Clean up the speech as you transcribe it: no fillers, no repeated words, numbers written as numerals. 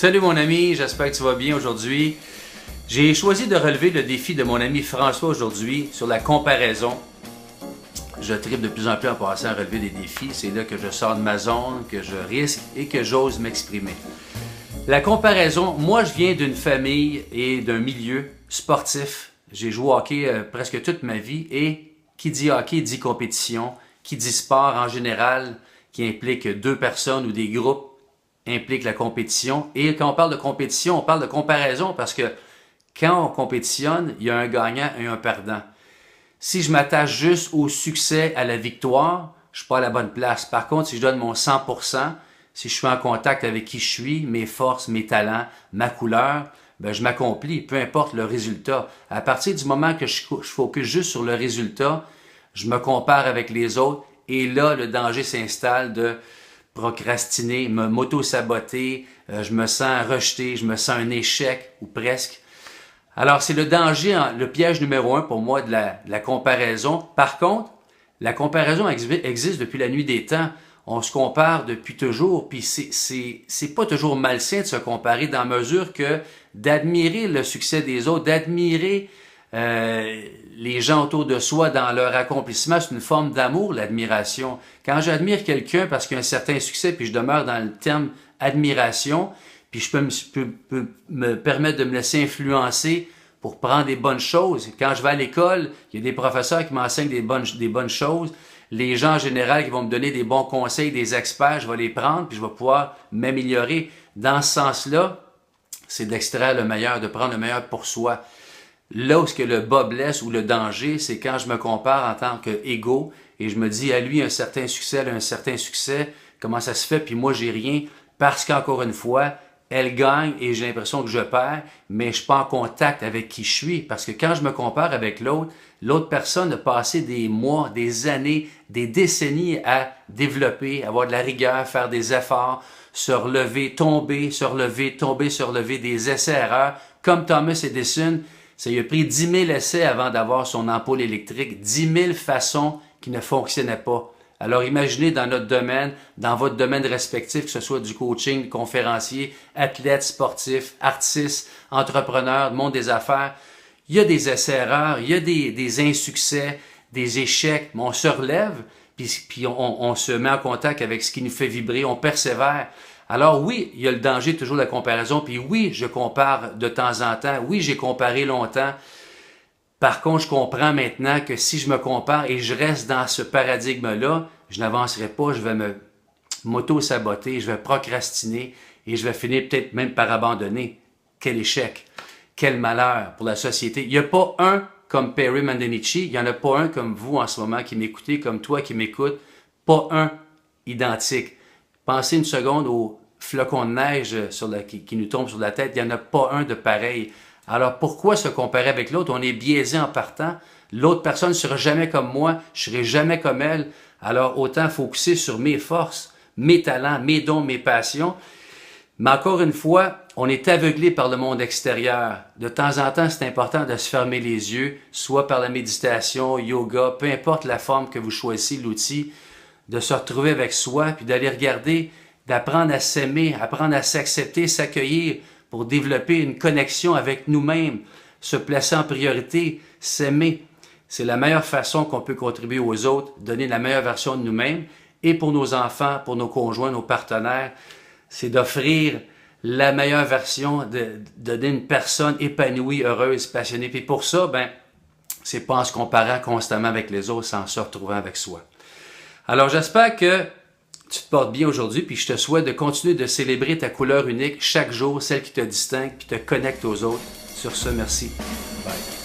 Salut mon ami, j'espère que tu vas bien aujourd'hui. J'ai choisi de relever le défi de mon ami François aujourd'hui sur la comparaison. Je tripe de plus en plus en passant à relever des défis. C'est là que je sors de ma zone, que je risque et que j'ose m'exprimer. La comparaison, moi je viens d'une famille et d'un milieu sportif. J'ai joué au hockey presque toute ma vie et qui dit hockey dit compétition, qui dit sport en général, qui implique deux personnes ou des groupes, implique la compétition. Et quand on parle de compétition, on parle de comparaison parce que quand on compétitionne, il y a un gagnant et un perdant. Si je m'attache juste au succès, à la victoire, je suis pas à la bonne place. Par contre, si je donne mon 100%, si je suis en contact avec qui je suis, mes forces, mes talents, ma couleur, ben je m'accomplis, peu importe le résultat. À partir du moment que je focus juste sur le résultat, je me compare avec les autres et là, le danger s'installe de procrastiner, m'auto-saboter, je me sens rejeté, je me sens un échec ou presque. Alors, c'est le danger, le piège numéro 1 pour moi de la comparaison. Par contre, la comparaison existe depuis la nuit des temps. On se compare depuis toujours, puis c'est pas toujours malsain de se comparer dans la mesure que d'admirer le succès des autres, d'admirer les gens autour de soi dans leur accomplissement, c'est une forme d'amour, l'admiration. Quand j'admire quelqu'un parce qu'il a un certain succès, puis je demeure dans le terme admiration, puis je peux me permettre de me laisser influencer pour prendre des bonnes choses. Quand je vais à l'école, il y a des professeurs qui m'enseignent des bonnes choses. Les gens en général qui vont me donner des bons conseils, des experts, je vais les prendre, puis je vais pouvoir m'améliorer. Dans ce sens-là, c'est d'extraire le meilleur, de prendre le meilleur pour soi. Là où ce que le bas blesse ou le danger, c'est quand je me compare en tant qu'égo et je me dis à lui un certain succès, elle a un certain succès, comment ça se fait, puis moi j'ai rien, parce qu'encore une fois, elle gagne et j'ai l'impression que je perds, mais je suis pas en contact avec qui je suis, parce que quand je me compare avec l'autre personne a passé des mois, des années, des décennies à développer, avoir de la rigueur, faire des efforts, se relever, tomber, se relever, tomber, se relever, des essais-erreurs, comme Thomas Edison. Ça lui a pris 10 000 essais avant d'avoir son ampoule électrique, 10 000 façons qui ne fonctionnaient pas. Alors imaginez dans notre domaine, dans votre domaine respectif, que ce soit du coaching, conférencier, athlète, sportif, artiste, entrepreneur, monde des affaires, il y a des essais-erreurs, il y a des insuccès, des échecs, mais on se relève, puis on se met en contact avec ce qui nous fait vibrer, on persévère. Alors oui, il y a le danger toujours de la comparaison, puis oui, je compare de temps en temps, oui, j'ai comparé longtemps. Par contre, je comprends maintenant que si je me compare et je reste dans ce paradigme-là, je n'avancerai pas, je vais m'auto-saboter, je vais procrastiner et je vais finir peut-être même par abandonner. Quel échec, quel malheur pour la société. Il n'y a pas un comme Perry Mandanichi, il n'y en a pas un comme vous en ce moment qui m'écoutez, comme toi qui m'écoutes, pas un identique. Pensez une seconde aux flocons de neige qui nous tombent sur la tête, il n'y en a pas un de pareil. Alors pourquoi se comparer avec l'autre? On est biaisé en partant. L'autre personne ne sera jamais comme moi, je ne serai jamais comme elle. Alors autant focusser sur mes forces, mes talents, mes dons, mes passions. Mais encore une fois, on est aveuglé par le monde extérieur. De temps en temps, c'est important de se fermer les yeux, soit par la méditation, yoga, peu importe la forme que vous choisissez, l'outil, de se retrouver avec soi, puis d'aller regarder, d'apprendre à s'aimer, apprendre à s'accepter, s'accueillir pour développer une connexion avec nous-mêmes, se placer en priorité, s'aimer. C'est la meilleure façon qu'on peut contribuer aux autres, donner la meilleure version de nous-mêmes, et pour nos enfants, pour nos conjoints, nos partenaires, c'est d'offrir la meilleure version, de donner une personne épanouie, heureuse, passionnée. Puis pour ça, c'est pas en se comparant constamment avec les autres, c'est en se retrouvant avec soi. Alors, j'espère que tu te portes bien aujourd'hui, puis je te souhaite de continuer de célébrer ta couleur unique chaque jour, celle qui te distingue, puis te connecte aux autres. Sur ce, merci. Bye.